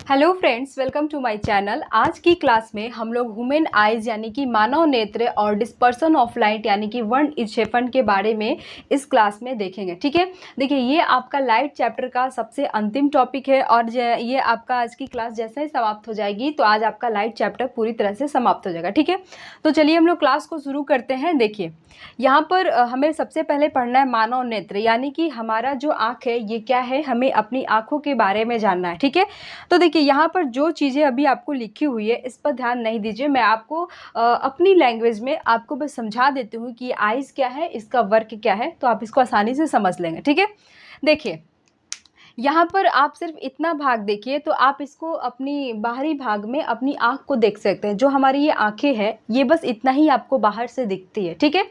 Hello friends, welcome to my channel. आज की class में हम लोग ह्यूमन आइज यानी कि मानव नेत्र और डिस्पर्सन ऑफ लाइट यानी कि वर्णक्षेपण के बारे में इस क्लास में देखेंगे। ठीक है, देखिए ये आपका लाइट चैप्टर का सबसे अंतिम टॉपिक है और ये आपका आज की क्लास जैसे ही समाप्त हो जाएगी तो आज आपका लाइट चैप्टर पूरी तरह से समाप्त हो जाएगा। ठीक है, तो चलिए हम लोग क्लास को शुरू करते हैं। देखिए यहाँ पर हमें सबसे पहले पढ़ना है मानव नेत्र यानी कि हमारा जो आँख है ये क्या है, हमें अपनी आँखों के बारे में जानना है। ठीक है, तो देखिए यहाँ पर जो चीज़ें अभी आपको लिखी हुई है इस पर ध्यान नहीं दीजिए। मैं आपको अपनी लैंग्वेज में आपको बस समझा देती हूँ कि आइज़ क्या है, इसका वर्क क्या है, तो आप इसको आसानी से समझ लेंगे। ठीक है, देखिए यहाँ पर आप सिर्फ इतना भाग देखिए तो आप इसको अपनी बाहरी भाग में अपनी आँख को देख सकते हैं। जो हमारी ये आँखें हैं ये बस इतना ही आपको बाहर से दिखती है। ठीक है,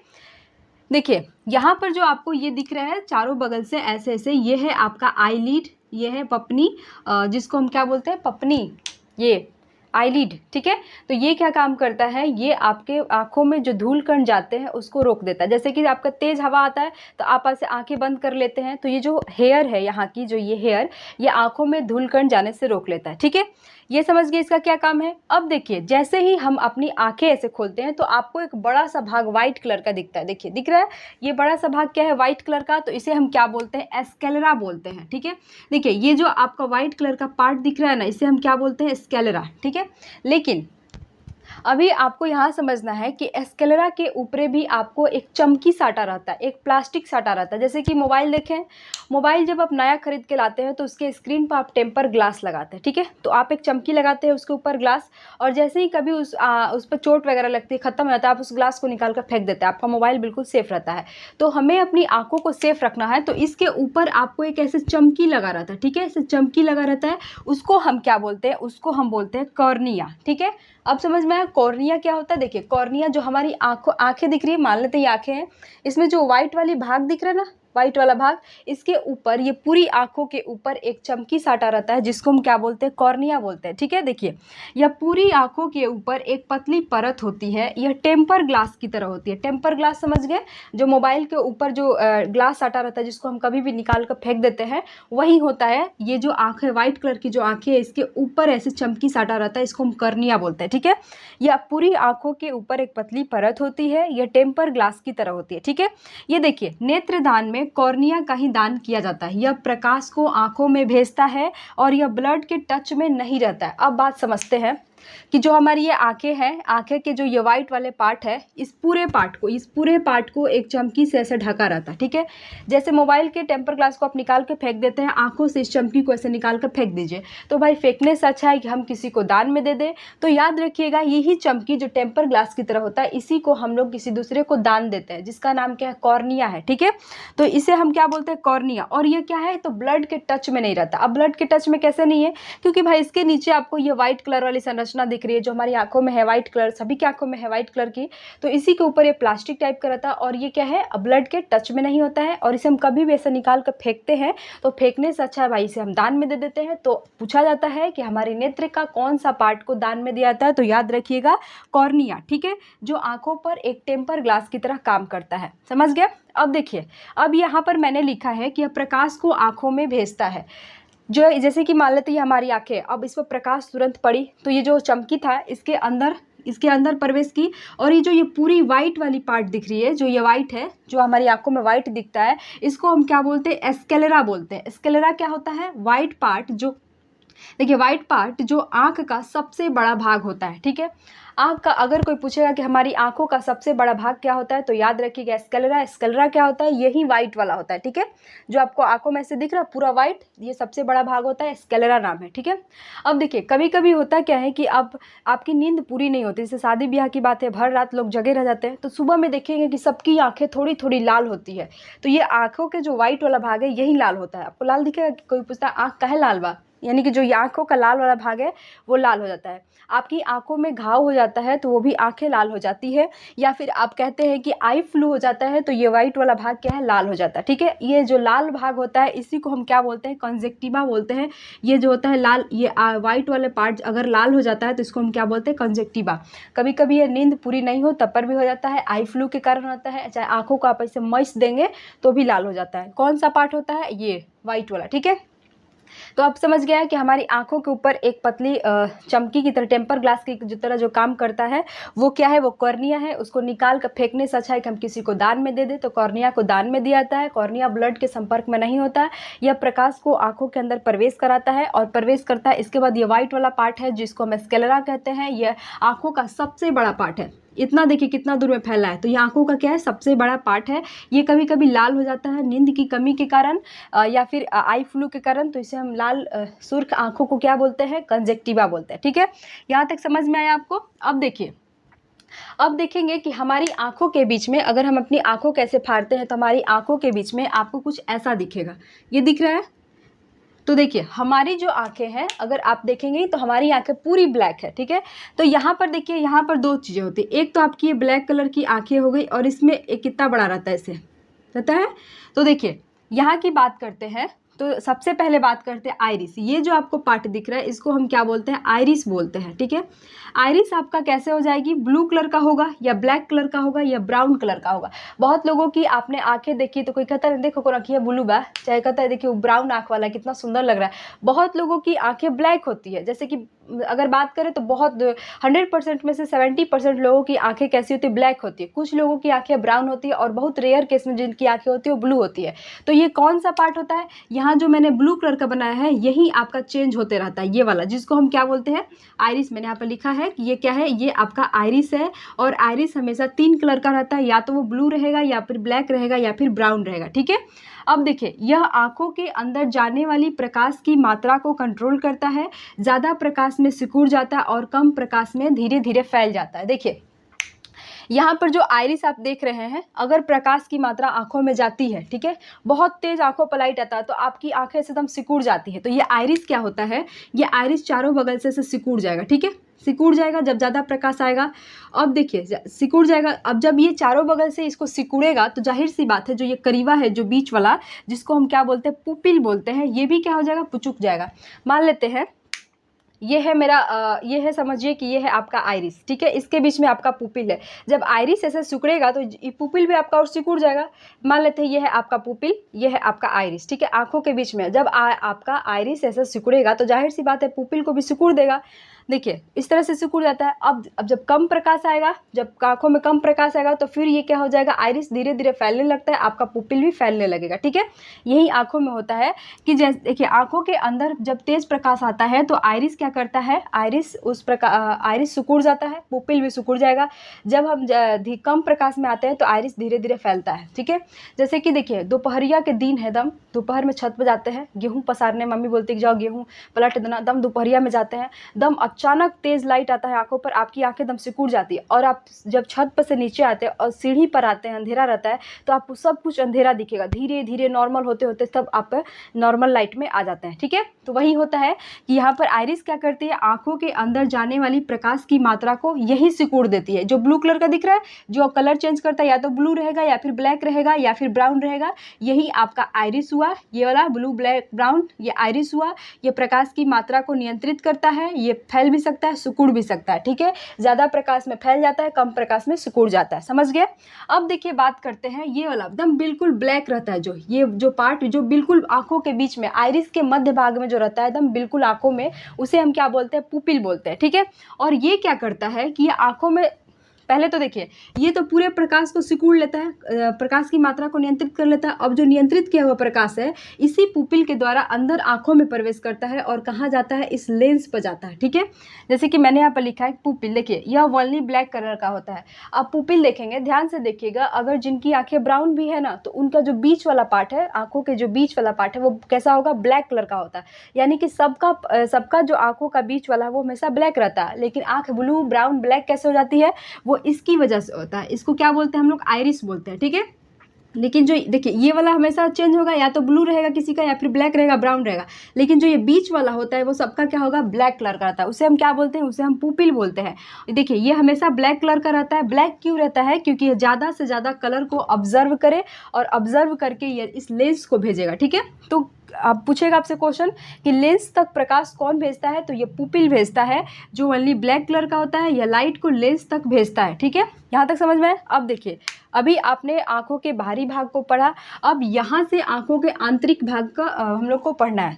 देखिए यहाँ पर जो आपको ये दिख रहा है चारों बगल से ऐसे ऐसे, ये है आपका आईलिड, ये है पपनी, जिसको हम क्या बोलते हैं, पपनी, ये आईलिड। ठीक है, तो ये क्या काम करता है, ये आपके आंखों में जो धूल कण जाते हैं उसको रोक देता है। जैसे कि आपका तेज हवा आता है तो आप ऐसे आंखें बंद कर लेते हैं, तो ये जो हेयर है यहाँ की, जो ये हेयर, ये आंखों में धूल कण जाने से रोक लेता है। ठीक है, ये समझ गए इसका क्या काम है। अब देखिए जैसे ही हम अपनी आंखें ऐसे खोलते हैं तो आपको एक बड़ा सा भाग व्हाइट कलर का दिखता है। देखिए दिख रहा है, ये बड़ा सा भाग क्या है, व्हाइट कलर का, तो इसे हम क्या बोलते हैं, स्क्लेरा बोलते हैं। ठीक है, देखिए ये जो आपका व्हाइट कलर का पार्ट दिख रहा है ना, इसे हम क्या बोलते हैं, स्क्लेरा। ठीक है, लेकिन अभी आपको यहाँ समझना है कि स्क्लेरा के ऊपर भी आपको एक चमकी साटा रहता है, एक प्लास्टिक साटा रहता है। जैसे कि मोबाइल देखें, मोबाइल जब आप नया खरीद के लाते हैं तो उसके स्क्रीन पर आप टेम्पर ग्लास लगाते हैं। ठीक है, तो आप एक चमकी लगाते हैं उसके ऊपर ग्लास, और जैसे ही कभी उस पर चोट वगैरह लगती है, ख़त्म हो जाता है, आप उस ग्लास को निकाल कर फेंक देते हैं, आपका मोबाइल बिल्कुल सेफ रहता है। तो हमें अपनी आंखों को सेफ रखना है तो इसके ऊपर आपको एक ऐसे चमकी लगा रहता है। ठीक है, ऐसे चमकी लगा रहता है, उसको हम क्या बोलते हैं, उसको हम बोलते हैं कॉर्निया। ठीक है, अब समझ में आया कॉर्निया क्या होता है। देखिए कॉर्निया जो हमारी आंखें दिख रही है, मान लेते हैं ये आंखें हैं, इसमें जो व्हाइट वाली भाग दिख रहा है ना, व्हाइट वाला भाग, इसके ऊपर, ये पूरी आंखों के ऊपर एक चमकी साटा रहता है जिसको हम क्या बोलते हैं, कॉर्निया बोलते हैं। ठीक है, देखिए यह पूरी आंखों के ऊपर एक पतली परत होती है, यह टेम्पर ग्लास की तरह होती है। टेम्पर ग्लास समझ गए, जो मोबाइल के ऊपर जो ग्लास साटा रहता है जिसको हम कभी भी निकाल कर फेंक देते हैं, वही होता है ये जो आंखें, व्हाइट कलर की जो आंखें है, इसके ऊपर ऐसे चमकी साटा रहता है, इसको हम कॉर्निया बोलते हैं। ठीक है, यह पूरी आंखों के ऊपर एक पतली परत होती है, यह टेम्पर ग्लास की तरह होती है। ठीक है, ये देखिए नेत्रदान में कॉर्निया का ही दान किया जाता है। यह प्रकाश को आंखों में भेजता है और यह ब्लड के टच में नहीं रहता है। अब बात समझते हैं कि जो हमारी ये आंखें हैं, आंखें के जो ये वाइट वाले पार्ट है, इस पूरे पार्ट को एक चमकी से ऐसे ढका रहता है। ठीक है, जैसे मोबाइल के टेम्पर ग्लास को आप निकाल के फेंक देते हैं, आंखों से इस चमकी को ऐसे निकाल कर फेंक दीजिए। तो भाई फेंकने से अच्छा है कि हम किसी को दान में दे दें। तो याद रखिएगा यही चमकी जो टेम्पर ग्लास की तरह होता है, इसी को हम लोग किसी दूसरे को दान देते हैं, जिसका नाम क्या है, कॉर्निया है। ठीक है, तो इसे हम क्या बोलते हैं, कॉर्निया। और ये क्या है, तो ब्लड के टच में नहीं रहता। अब ब्लड के टच में कैसे नहीं है, क्योंकि भाई इसके नीचे आपको ये व्हाइट कलर वाली संरचना दिख रही है, जो हमारी आंखों में है व्हाइट कलर, सभी की आंखों में है व्हाइट कलर की, तो इसी के ऊपर ये प्लास्टिक टाइप का रहता है और ये क्या है, ब्लड के टच में नहीं होता है, और इसे हम कभी भी ऐसे निकाल कर फेंकते हैं तो फेंकने से अच्छा है भाई इसे हम दान में दे देते हैं। तो पूछा जाता है कि हमारी नेत्र का कौन सा पार्ट को दान में दिया जाता है, तो याद रखिएगा कॉर्निया। ठीक है, जो आंखों पर एक टेम्पर ग्लास की तरह काम करता है। समझ गया। अब देखिए, अब यहाँ पर मैंने लिखा है कि यह प्रकाश को आंखों में भेजता है। जो जैसे कि मान लेते हैं हमारी आंखें, अब इस पर प्रकाश तुरंत पड़ी तो ये जो चमकी था इसके अंदर प्रवेश की, और ये पूरी वाइट वाली पार्ट दिख रही है, जो ये वाइट है, जो हमारी आंखों में वाइट दिखता है, इसको हम क्या बोलते हैं, स्क्लेरा बोलते हैं। स्क्लेरा क्या होता है, वाइट पार्ट, जो देखिए व्हाइट पार्ट जो आंख का सबसे बड़ा भाग होता है। ठीक है, आंख का अगर कोई पूछेगा कि हमारी आंखों का सबसे बड़ा भाग क्या होता है, तो याद रखिएगा स्क्लेरा। स्क्लेरा क्या होता है, यही व्हाइट वाला होता है। ठीक है, जो आपको आंखों में से दिख रहा है पूरा व्हाइट, ये सबसे बड़ा भाग होता है, स्क्लेरा नाम है। ठीक है, अब देखिए कभी कभी होता क्या है कि अब आपकी नींद पूरी नहीं होती, जैसे शादी ब्याह की बात है, भर रात लोग जगे रह जाते हैं, तो सुबह में देखेंगे कि सबकी आंखें थोड़ी थोड़ी लाल होती है। तो ये आंखों के जो व्हाइट वाला भाग है यही लाल होता है। आपको लाल दिखेगा, कोई पूछता है आंख काहे लाल बा, यानी कि जो ये आंखों का लाल वाला भाग है वो लाल हो जाता है। आपकी आंखों में घाव हो जाता है तो वो भी आंखें लाल हो जाती है, या फिर आप कहते हैं कि आई फ्लू हो जाता है तो ये वाइट वाला भाग क्या है, लाल हो जाता है। ठीक है, ये जो लाल भाग होता है इसी को हम क्या बोलते हैं, कंजक्टिवा बोलते हैं। ये जो होता है लाल, ये वाइट वाले पार्ट अगर लाल हो जाता है तो इसको हम क्या बोलते हैं, कंजक्टिवा। कभी कभी ये नींद पूरी नहीं हो तब पर भी हो जाता है, आई फ्लू के कारण होता है, चाहे आंखों को आप ऐसे मस देंगे तो भी लाल हो जाता है। कौन सा पार्ट होता है, ये वाइट वाला। ठीक है, तो अब समझ गया कि हमारी आंखों के ऊपर एक पतली चमकी की तरह, टेम्पर ग्लास की तरह जो काम करता है वो क्या है, वो कॉर्निया है। उसको निकाल कर फेंकने से अच्छा है कि हम किसी को दान में दे दें। तो कॉर्निया को दान में दिया जाता है। कॉर्निया ब्लड के संपर्क में नहीं होता है, यह प्रकाश को आंखों के अंदर प्रवेश कराता है और प्रवेश करता है। इसके बाद ये व्हाइट वाला पार्ट है जिसको हम स्क्लेरा कहते हैं, यह आंखों का सबसे बड़ा पार्ट है। इतना देखिए कितना दूर में फैला है। तो ये आंखों का क्या है, सबसे बड़ा पार्ट है। ये कभी कभी लाल हो जाता है नींद की कमी के कारण या फिर आई फ्लू के कारण। तो इसे हम लाल सुर्ख आंखों को क्या बोलते हैं, कंजक्टिवा बोलते हैं। ठीक है, यहाँ तक समझ में आया आपको। अब देखिए, अब देखेंगे कि हमारी आंखों के बीच में, अगर हम अपनी आंखों कैसे फाड़ते हैं तो हमारी आंखों के बीच में आपको कुछ ऐसा दिखेगा। ये दिख रहा है। तो देखिए हमारी जो आंखें हैं, अगर आप देखेंगे तो हमारी आंखें पूरी ब्लैक है। ठीक है, तो यहाँ पर देखिए, यहाँ पर दो चीज़ें होती है। एक तो आपकी ये ब्लैक कलर की आंखें हो गई और इसमें एक कितना बड़ा रहता है, इसे रहता है। तो देखिए यहाँ की बात करते हैं, तो सबसे पहले बात करते हैं आइरिस। ये जो आपको पार्ट दिख रहा है इसको हम क्या बोलते हैं, आइरिस बोलते हैं। ठीक है, आइरिस आपका कैसे हो जाएगी, ब्लू कलर का होगा या ब्लैक कलर का होगा या ब्राउन कलर का होगा। बहुत लोगों की आपने आंखें देखी तो कोई कहता है देखो को रखी है ब्लू बा, चाहे कहता है देखिए वो ब्राउन आंख वाला कितना सुंदर लग रहा है। बहुत लोगों की आंखें ब्लैक होती है। जैसे कि अगर बात करें तो बहुत 100% में से 70% लोगों की आंखें कैसी होती है, ब्लैक होती है। कुछ लोगों की आंखें ब्राउन होती है और बहुत रेयर केस में जिनकी आंखें होती है वो ब्लू होती है। तो ये कौन सा पार्ट होता है, यहाँ जो मैंने ब्लू कलर का बनाया है यही आपका चेंज होते रहता है, ये वाला जिसको हम क्या बोलते हैं, आइरिस। मैंने यहाँ पर लिखा है कि ये क्या है, ये आपका आइरिस है। और आइरिस हमेशा 3 कलर का रहता है, या तो वो ब्लू रहेगा या फिर ब्लैक रहेगा या फिर ब्राउन रहेगा। ठीक है, अब देखिए यह आंखों के अंदर जाने वाली प्रकाश की मात्रा को कंट्रोल करता है। ज़्यादा प्रकाश में सिकुड़ जाता है और कम प्रकाश में धीरे धीरे फैल जाता है। देखिए यहाँ पर जो आइरिस आप देख रहे हैं, अगर प्रकाश की मात्रा आंखों में जाती है, ठीक है, बहुत तेज आंखों पर लाइट आता है तो आपकी आंखें एकदम सिकुड़ जाती है। तो ये आइरिस क्या होता है, ये आइरिस चारों बगल से सिकुड़ जाएगा। ठीक है, सिकुड़ जाएगा जब ज़्यादा प्रकाश आएगा। अब देखिए सिकुड़ जाएगा। अब जब ये चारों बगल से इसको सिकुड़ेगा तो जाहिर सी बात है जो ये करीवा है, जो बीच वाला, जिसको हम क्या बोलते हैं, पुपिल बोलते हैं, ये भी क्या हो जाएगा, पुचुक जाएगा। मान लेते हैं ये है मेरा ये है, समझिए कि ये है आपका आइरिस। ठीक है, इसके बीच में आपका पुपिल है। जब आइरिस ऐसे सिकुड़ेगा तो ये पुपिल भी आपका और सिकुड़ जाएगा। मान लेते हैं ये है आपका पुपिल, ये है आपका आइरिस। ठीक है, आंखों के बीच में जब आपका आइरिस ऐसे सिकुड़ेगा तो जाहिर सी बात है पुपिल को भी सिकुड़ देगा। देखिए इस तरह से सिकुड़ जाता है। अब जब कम प्रकाश आएगा, जब आंखों में कम प्रकाश आएगा तो फिर ये क्या हो जाएगा, आइरिस धीरे धीरे फैलने लगता है, आपका पुपिल भी फैलने लगेगा। ठीक है, यही आंखों में होता है कि जैसे देखिए आंखों के अंदर जब तेज प्रकाश आता है तो आइरिस क्या करता है, आइरिस आइरिस सिकुड़ जाता है, पुपिल भी सिकुड़ जाएगा। जब हम कम प्रकाश में आते हैं तो आइरिस धीरे धीरे फैलता है। ठीक है, जैसे कि देखिए दोपहरिया के दिन है, दम दोपहर में छत पर जाते हैं गेहूँ पसारने, मम्मी बोलती है जाओ गेहूँ पलट देना, दम दोपहरिया में जाते हैं, दम अचानक तेज लाइट आता है आंखों पर, आपकी आंखें दम सिकुड़ जाती है। और आप जब छत पर से नीचे आते हैं और सीढ़ी पर आते हैं, अंधेरा रहता है तो आपको सब कुछ अंधेरा दिखेगा। धीरे धीरे नॉर्मल होते होते तब आप नॉर्मल लाइट में आ जाते हैं। ठीक है, तो वही होता है कि यहाँ पर आइरिस क्या करती है, आंखों के अंदर जाने वाली प्रकाश की मात्रा को यही सिकुड़ देती है। जो ब्लू कलर का दिख रहा है, जो कलर चेंज करता है, या तो ब्लू रहेगा या फिर ब्लैक रहेगा या फिर ब्राउन रहेगा, यही आपका आइरिस हुआ। ये वाला ब्लू ब्लैक ब्राउन ये आइरिस हुआ। ये प्रकाश की मात्रा को नियंत्रित करता है, ये फैल भी सकता है, सिकुड़ भी सकता है। ठीक है, ज़्यादा प्रकाश में फैल जाता है, कम प्रकाश में सिकुड़ जाता है। समझ गए। अब देखिए बात करते हैं ये वाला एकदम बिल्कुल ब्लैक रहता है, जो ये जो पार्ट जो बिल्कुल आंखों के बीच में आइरिस के मध्य भाग में जो रहता है एकदम बिल्कुल आंखों में, उसे हम क्या बोलते हैं, पुपिल बोलते हैं। ठीक है, और ये क्या करता है कि ये आंखों में, पहले तो देखिए ये तो पूरे प्रकाश को सिकुड़ लेता है, प्रकाश की मात्रा को नियंत्रित कर लेता है। अब जो नियंत्रित किया हुआ प्रकाश है इसी पुपिल के द्वारा अंदर आंखों में प्रवेश करता है और कहाँ जाता है, इस लेंस पर जाता है। ठीक है, जैसे कि मैंने यहाँ पर लिखा है पुपिल, देखिए यह ओनली ब्लैक कलर का होता है। अब पुपिल देखेंगे ध्यान से देखिएगा, अगर जिनकी आंखें ब्राउन भी है ना तो उनका जो बीच वाला पार्ट है, आंखों के जो बीच वाला पार्ट है वो कैसा होगा, ब्लैक कलर का होता है। यानी कि सबका जो आंखों का बीच वाला है वो हमेशा ब्लैक रहता है, लेकिन आंख ब्लू ब्राउन ब्लैक कैसे हो जाती है, वो इसकी वजह से होता है। इसको क्या बोलते हैं हम लोग, आइरिस बोलते हैं। ठीक है, लेकिन जो देखिए ये वाला हमेशा चेंज होगा, या तो ब्लू रहेगा किसी का या फिर ब्लैक रहेगा, ब्राउन रहेगा। लेकिन जो ये बीच वाला होता है वो सबका क्या होगा, ब्लैक कलर का रहता है। उसे हम क्या बोलते हैं, उसे हम पुपिल बोलते हैं। देखिए ये हमेशा ब्लैक कलर का रहता है। ब्लैक क्यों रहता है, क्योंकि ये ज़्यादा से ज़्यादा कलर को ऑब्जर्व करे और ऑब्जर्व करके ये इस लेंस को भेजेगा। ठीक है, तो आप पूछेगा आपसे क्वेश्चन कि लेंस तक प्रकाश कौन भेजता है, तो ये पुपिल भेजता है, जो ओनली ब्लैक कलर का होता है। यह लाइट को लेंस तक भेजता है। ठीक है, यहाँ तक समझ में आए। अब देखिए अभी आपने आंखों के बाहरी भाग को पढ़ा, अब यहाँ से आंखों के आंतरिक भाग का हम लोग को पढ़ना है।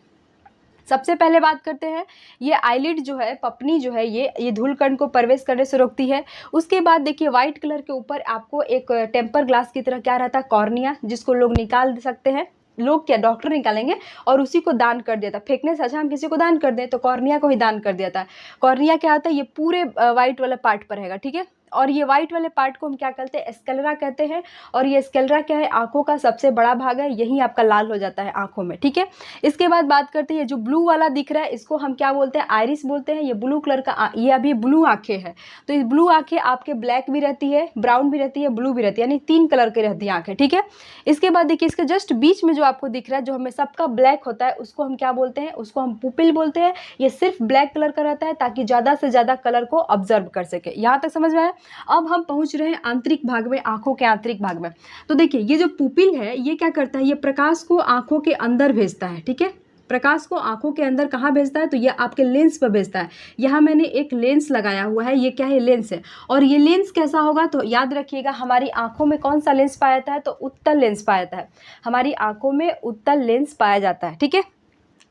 सबसे पहले बात करते हैं, ये आईलिड जो है, पपनी जो है, ये धूलकण को प्रवेश करने से रोकती है। उसके बाद देखिए व्हाइट कलर के ऊपर आपको एक टेम्पर ग्लास की तरह क्या रहता है, कॉर्निया, जिसको लोग निकाल सकते हैं। लोग क्या, डॉक्टर निकालेंगे और उसी को दान कर दिया था, फेंकने से अच्छा हम किसी को दान कर दें, तो कॉर्निया को ही दान कर दिया था। कॉर्निया क्या होता है, ये पूरे वाइट वाले पार्ट पर रहेगा, ठीक है। और ये वाइट वाले पार्ट को हम क्या कहते हैं, स्क्लेरा कहते हैं। और ये स्क्लेरा क्या है, आंखों का सबसे बड़ा भाग है, यही आपका लाल हो जाता है आंखों में, ठीक है। इसके बाद बात करते हैं, जो ब्लू वाला दिख रहा है इसको हम क्या बोलते हैं, आइरिस बोलते हैं। ये ब्लू कलर का, ये अभी ब्लू आंखें हैं, तो ये ब्लू आंखें आपके ब्लैक भी रहती है, ब्राउन भी रहती है, ब्लू भी रहती है, यानी 3 कलर की रहती है आंखें, ठीक है। इसके बाद देखिए इसके जस्ट बीच में जो आपको दिख रहा है, जो हमें सबका ब्लैक होता है, उसको हम क्या बोलते हैं, उसको हम पुपिल बोलते हैं। ये सिर्फ ब्लैक कलर का रहता है ताकि ज़्यादा से ज़्यादा कलर को ऑब्जर्व कर सके। यहाँ तक समझ में आया। अब हम पहुँच रहे हैं आंतरिक भाग में, आंखों के आंतरिक भाग में। तो देखिए ये जो पुपिल है ये क्या करता है, ये प्रकाश को आंखों के अंदर भेजता है, ठीक है। प्रकाश को आंखों के अंदर कहाँ भेजता है, तो ये आपके लेंस पर भेजता है। यहाँ मैंने एक लेंस लगाया हुआ है, ये क्या है, लेंस है। और ये लेंस कैसा होगा, तो याद रखिएगा हमारी आंखों में कौन सा लेंस पाया जाता है, तो उत्तल लेंस पाया जाता है। हमारी आंखों में उत्तल लेंस पाया जाता है, ठीक है।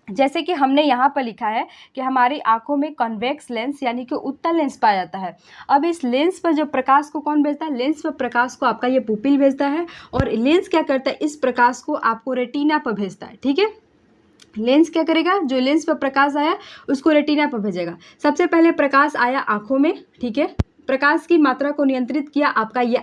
जैसे कि हमने यहाँ पर लिखा है कि हमारी आंखों में कॉन्वेक्स लेंस यानी कि उत्तल लेंस पाया जाता है। अब इस लेंस पर जो प्रकाश को कौन भेजता है, लेंस पर प्रकाश को आपका ये पुपिल भेजता है। और लेंस क्या करता है, इस प्रकाश को आपको रेटिना पर भेजता है, ठीक है। लेंस क्या करेगा, जो लेंस पर प्रकाश आया उसको रेटिना पर भेजेगा। सबसे पहले प्रकाश आया आंखों में, ठीक है। प्रकाश की मात्रा को नियंत्रित किया आपका ये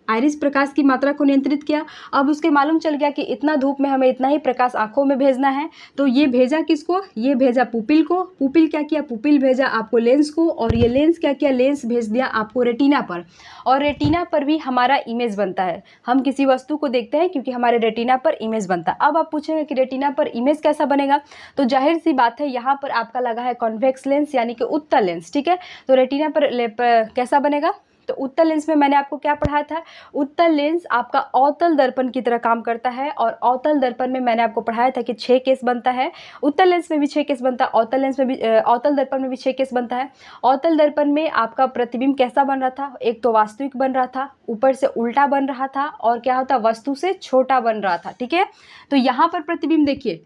आइरिस प्रकाश की मात्रा को नियंत्रित किया। अब उसके मालूम चल गया कि इतना धूप में हमें इतना ही प्रकाश आंखों में भेजना है, तो ये भेजा किसको, ये भेजा पुपिल को। पुपिल क्या किया, पुपिल भेजा आपको लेंस को। और ये लेंस क्या किया, लेंस भेज दिया आपको रेटिना पर। और रेटिना पर भी हमारा इमेज बनता है, हम किसी वस्तु को देखते हैं क्योंकि हमारे रेटिना पर इमेज बनता है। अब आप पूछेंगे कि रेटिना पर इमेज कैसा बनेगा, तो जाहिर सी बात है यहाँ पर आपका लगा है कॉन्वेक्स लेंस यानी कि उत्तल लेंस, ठीक है। तो रेटिना पर कैसा बनेगा, तो उत्तल लेंस में मैंने आपको क्या पढ़ाया था, उत्तल लेंस आपका अवतल दर्पण की तरह काम करता है। और अवतल दर्पण में मैंने आपको पढ़ाया था कि 6 केस बनता है। उत्तल लेंस में भी 6 केस बनता है, अवतल लेंस में भी, अवतल दर्पण में भी 6 केस बनता है। अवतल दर्पण में आपका प्रतिबिंब कैसा बन रहा था, एक तो वास्तविक बन रहा था, ऊपर से उल्टा बन रहा था, और क्या होता, वस्तु से छोटा बन रहा था, ठीक है। तो यहाँ पर प्रतिबिंब देखिए,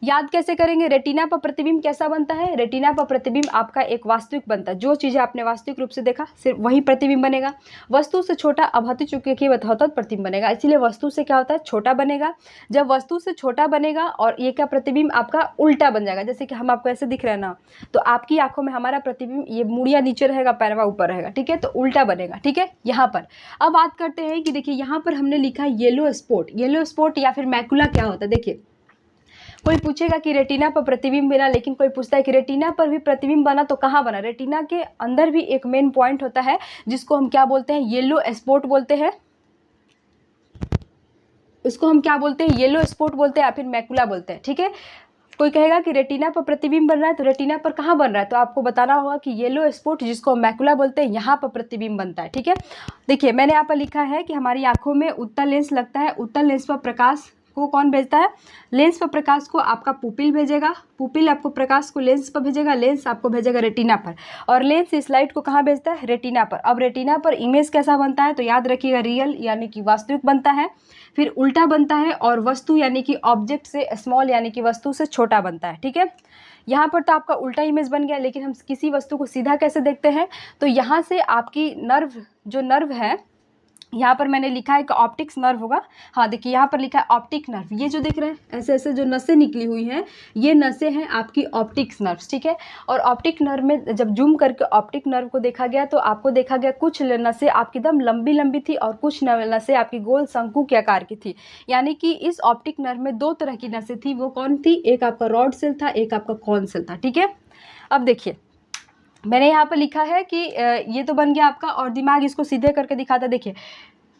याद कैसे करेंगे, रेटिना पर प्रतिबिंब कैसा बनता है, रेटिना पर प्रतिबिंब आपका एक वास्तविक बनता है। जो चीज़ें आपने वास्तविक रूप से देखा सिर्फ वही प्रतिबिंब बनेगा। वस्तु से छोटा अभौति चुके की बताओ प्रतिबिंब बनेगा, इसीलिए वस्तु से क्या होता है, छोटा बनेगा। जब वस्तु से छोटा बनेगा और ये क्या प्रतिबिंब आपका उल्टा बन जाएगा, जैसे कि हम आपको ऐसे दिख रहे हैं ना, तो आपकी आंखों में हमारा प्रतिबिंब ये मुड़िया नीचे रहेगा, पैरवा ऊपर रहेगा, ठीक है, तो उल्टा बनेगा, ठीक है। यहाँ पर अब बात करते हैं कि देखिए यहाँ पर हमने लिखा है येलो स्पॉट। येलो स्पॉट या फिर मैकुला क्या होता है, देखिए कोई पूछेगा कि रेटिना पर प्रतिबिंब बना, लेकिन कोई पूछता है कि रेटिना पर भी प्रतिबिंब बना तो कहाँ बना। रेटिना के अंदर भी एक मेन पॉइंट होता है जिसको हम क्या बोलते हैं, येलो स्पॉट बोलते हैं। इसको हम क्या बोलते हैं, येलो स्पॉट बोलते हैं या फिर मैकुला बोलते हैं, ठीक है। कोई कहेगा कि रेटिना पर प्रतिबिंब बन रहा है, तो रेटिना पर कहाँ बन रहा है, तो आपको बताना होगा कि येलो स्पॉट जिसको हम मैकुला बोलते हैं, यहाँ पर प्रतिबिंब बनता है, ठीक है। देखिए मैंने यहाँ पर लिखा है कि हमारी आंखों में उत्तल लेंस लगता है, उत्तल लेंस पर प्रकाश को कौन भेजता है, लेंस पर प्रकाश को आपका पुपिल भेजेगा, पुपिल आपको प्रकाश को लेंस पर भेजेगा, लेंस आपको भेजेगा रेटिना पर, और लेंस इस लाइट को कहाँ भेजता है, रेटिना पर। अब रेटिना पर इमेज कैसा बनता है, तो याद रखिएगा रियल यानी कि वास्तविक बनता है, फिर उल्टा बनता है, और वस्तु यानी कि ऑब्जेक्ट से स्मॉल यानी कि वस्तु से छोटा बनता है, ठीक है। यहाँ पर तो आपका उल्टा इमेज बन गया, लेकिन हम किसी वस्तु को सीधा कैसे देखते हैं, तो यहाँ से आपकी नर्व है, यहाँ पर मैंने लिखा है कि ऑप्टिक्स नर्व होगा। हाँ देखिए यहाँ पर लिखा है ऑप्टिक नर्व, ये जो देख रहे हैं ऐसे ऐसे जो नसें निकली हुई हैं, ये नसें हैं आपकी ऑप्टिक्स नर्व्स, ठीक है। और ऑप्टिक नर्व में जब जूम करके ऑप्टिक नर्व को देखा गया तो आपको देखा गया कुछ नसें आपकी एकदम लंबी लंबी थी और कुछ नसें आपकी गोल शंकु के आकार की थी। यानी कि इस ऑप्टिक नर्व में 2 तरह की नसें थी, वो कौन थी, एक आपका रॉड सेल था, एक आपका कॉन सेल था, ठीक है। अब देखिए मैंने यहाँ पर लिखा है कि ये तो बन गया आपका, और दिमाग इसको सीधे करके दिखाता। देखिए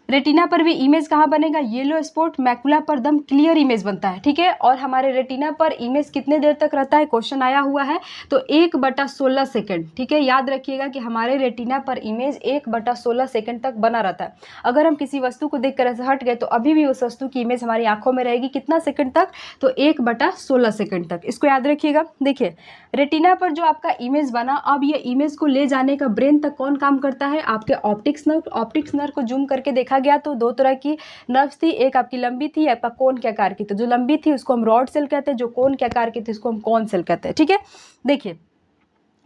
रेटिना पर भी इमेज कहाँ बनेगा, येलो स्पॉट, मैकुला पर दम क्लियर इमेज बनता है, ठीक है। और हमारे रेटिना पर इमेज कितने देर तक रहता है, क्वेश्चन आया हुआ है, तो 1/16 सेकंड, ठीक है। याद रखिएगा कि हमारे रेटिना पर इमेज 1/16 सेकंड तक बना रहता है। अगर हम किसी वस्तु को देखकर ऐसे हट गए तो अभी भी उस वस्तु की इमेज हमारी आंखों में रहेगी, कितना सेकंड तक, तो 1/16 सेकंड तक, इसको याद रखिएगा। देखिए रेटिना पर जो आपका इमेज बना, अब ये इमेज को ले जाने का ब्रेन तक कौन काम करता है, आपके ऑप्टिक्स नर्व। ऑप्टिक्स नर्व को जूम करके देखा देखा गया तो दो तरह की नर्व्स थी, एक आपकी लंबी थी, आपका कोन के आकार की। तो जो लंबी थी उसको हम रॉड सेल कहते हैं, जो कोन के आकार की थी उसको हम कोन सेल कहते हैं। ठीक है, देखिए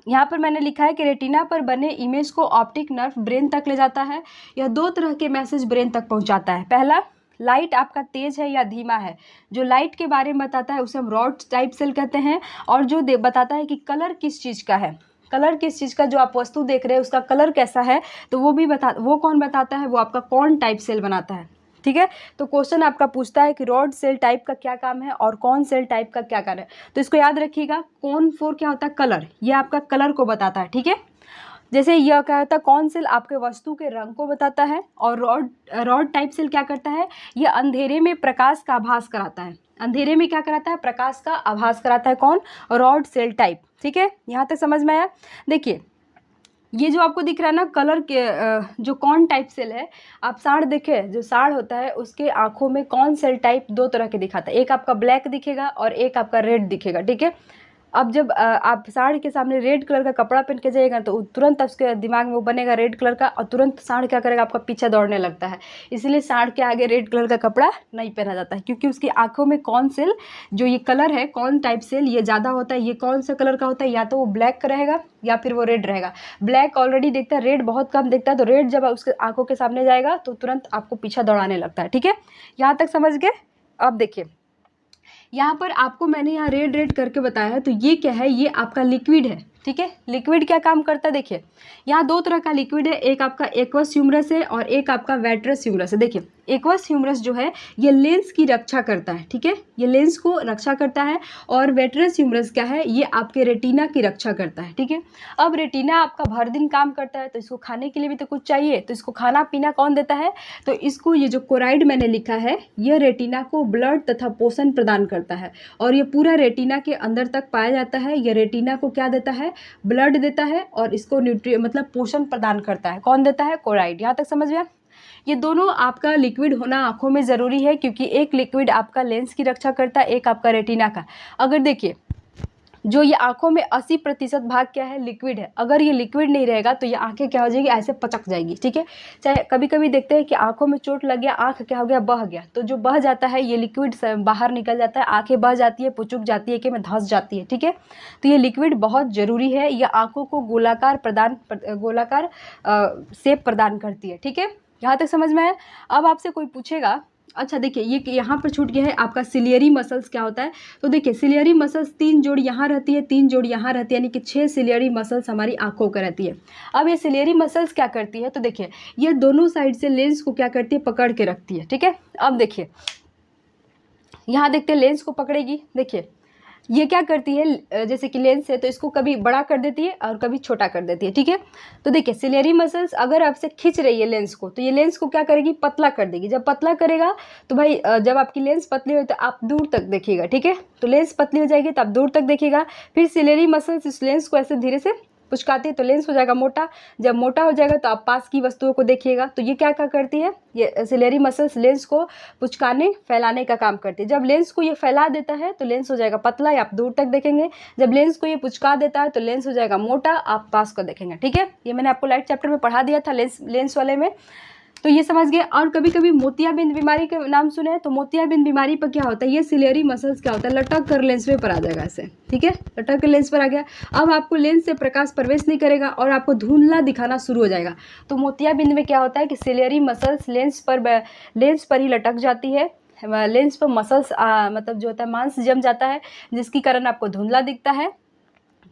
यहाँ पर मैंने लिखा है कि रेटिना पर बने इमेज को ऑप्टिक नर्व ब्रेन तक ले जाता है। यह दो तरह के मैसेज ब्रेन तक पहुँचाता है। पहला, लाइट आपका तेज है या धीमा है, जो लाइट के बारे में बताता है उसे हम रॉड टाइप सेल कहते हैं। और जो बताता है कि कलर किस चीज़ का है, कलर किस चीज़ का, जो आप वस्तु देख रहे हैं उसका कलर कैसा है, तो वो कौन बताता है, वो आपका कौन टाइप सेल बनाता है। ठीक है, तो क्वेश्चन आपका पूछता है कि रॉड सेल टाइप का क्या काम है और कौन सेल टाइप का क्या काम है। तो इसको याद रखिएगा, कौन फोर क्या होता है, कलर, ये आपका कलर को बताता है। ठीक है, जैसे यह क्या होता है, कौन सेल आपके वस्तु के रंग को बताता है, और रॉड टाइप सेल क्या करता है, यह अंधेरे में प्रकाश का आभास कराता है। अंधेरे में क्या कराता है, प्रकाश का आभास कराता है, कौन, रॉड सेल टाइप। ठीक है, यहाँ तक समझ में आया। देखिए ये जो आपको दिख रहा है ना कलर के, जो कौन टाइप सेल है, आप साढ़ देखे, जो साढ़ होता है उसके आंखों में कौन सेल टाइप दो तरह के दिखाता है, एक आपका ब्लैक दिखेगा और एक आपका रेड दिखेगा। ठीक है, अब जब आप साढ़ के सामने रेड कलर का कपड़ा पहन के जाइएगा तो तुरंत उसके दिमाग में वो बनेगा रेड कलर का, और तुरंत साढ़ क्या करेगा, आपका पीछे दौड़ने लगता है। इसलिए साढ़ के आगे रेड कलर का कपड़ा नहीं पहना जाता है, क्योंकि उसकी आंखों में कौन सेल, जो ये कलर है कौन टाइप सेल, ये ज़्यादा होता है। ये कौन सा कलर का होता है, या तो वो ब्लैक रहेगा या फिर वो रेड रहेगा। ब्लैक ऑलरेडी देखता है, रेड बहुत कम देखता है, तो रेड जब उसके आंखों के सामने जाएगा तो तुरंत आपको पीछा दौड़ाने लगता है। ठीक है, यहाँ तक समझ गए। अब देखिए यहाँ पर आपको मैंने यहाँ रेड रेड करके बताया है, तो ये क्या है, ये आपका लिक्विड है। ठीक है, लिक्विड क्या काम करता है, देखिए यहाँ दो तरह का लिक्विड है, एक आपका एक्वस ह्यूमरस है और एक आपका वेट्रस ह्यूमरस है। देखिए एक्वस ह्यूमरस जो है ये लेंस की रक्षा करता है। ठीक है, ये लेंस को रक्षा करता है, और वेट्रस ह्यूमरस क्या है, ये आपके रेटिना की रक्षा करता है। ठीक है, अब रेटिना आपका भर दिन काम करता है, तो इसको खाने के लिए भी तो कुछ चाहिए, तो इसको खाना पीना कौन देता है, तो इसको ये जो कोराइड मैंने लिखा है, यह रेटिना को ब्लड तथा पोषण प्रदान करता है, और ये पूरा रेटिना के अंदर तक पाया जाता है। यह रेटिना को क्या देता है, ब्लड देता है, और इसको मतलब पोषण प्रदान करता है, कौन देता है, कोराइड। यहाँ तक समझ गया। ये दोनों आपका लिक्विड होना आंखों में ज़रूरी है, क्योंकि एक लिक्विड आपका लेंस की रक्षा करता है, एक आपका रेटिना का। अगर देखिए जो ये आंखों में 80% भाग क्या है, लिक्विड है। अगर ये लिक्विड नहीं रहेगा तो ये आंखें क्या हो जाएगी, ऐसे पचक जाएगी। ठीक है, चाहे कभी कभी देखते हैं कि आंखों में चोट लग गया, आंख क्या हो गया, बह गया, तो जो बह जाता है ये लिक्विड बाहर निकल जाता है, आंखें बह जाती है, पुचुक जाती है, कि में धंस जाती है। ठीक है, तो ये लिक्विड बहुत ज़रूरी है, यह आंखों को गोलाकार शेप प्रदान करती है। ठीक है, यहाँ तक समझ में आया। अब आपसे कोई पूछेगा, अच्छा देखिए ये यहाँ पर छूट गया है आपका सिलियरी मसल्स क्या होता है, तो देखिए सिलियरी मसल्स 3 जोड़ यहाँ रहती है, 3 जोड़ यहाँ रहती है, यानी कि 6 सिलियरी मसल्स हमारी आंखों का रहती है। अब ये सिलियरी मसल्स क्या करती है, तो देखिए ये दोनों साइड से लेंस को क्या करती है, पकड़ के रखती है। ठीक है, अब देखिए यहाँ देखते हैं लेंस को पकड़ेगी, देखिए ये क्या करती है, जैसे कि लेंस है तो इसको कभी बड़ा कर देती है और कभी छोटा कर देती है। ठीक है, तो देखिए सिलियरी मसल्स अगर आपसे खींच रही है लेंस को, तो ये लेंस को क्या करेगी, पतला कर देगी। जब पतला करेगा तो भाई जब आपकी लेंस पतली हो तो आप दूर तक देखिएगा। ठीक है, तो लेंस पतली हो जाएगी तो आप दूर तक देखिएगा। फिर सिलियरी मसल्स इस लेंस को ऐसे धीरे से पुचकाती है, तो लेंस हो जाएगा मोटा। जब मोटा हो जाएगा तो आप पास की वस्तुओं को देखिएगा। तो ये क्या करती है, ये सिलियरी मसल्स लेंस को पुचकाने फैलाने का काम करती है। जब लेंस को ये फैला देता है तो लेंस हो जाएगा पतला, या आप दूर तक देखेंगे। जब लेंस को ये पुचका देता है तो लेंस हो जाएगा मोटा, आप पास को देखेंगे। ठीक है, ये मैंने आपको लाइट चैप्टर में पढ़ा दिया था लेंस वाले में, तो ये समझ गए। और कभी कभी मोतियाबिंद बीमारी के नाम सुने हैं, तो मोतियाबिंद बीमारी पर क्या होता है, ये सिलियरी मसल्स क्या होता है, लटक कर लेंस में पर आ जाएगा ऐसे। ठीक है, लटक कर लेंस पर आ गया। अब आपको लेंस से प्रकाश प्रवेश नहीं करेगा और आपको धुंधला दिखाना शुरू हो जाएगा। तो मोतियाबिंद में क्या होता है कि सिलियरी मसल्स लेंस पर ही लटक जाती है, लेंस पर मसल्स मतलब जो होता है मांस जम जाता है, जिसके कारण आपको धुंधला दिखता है।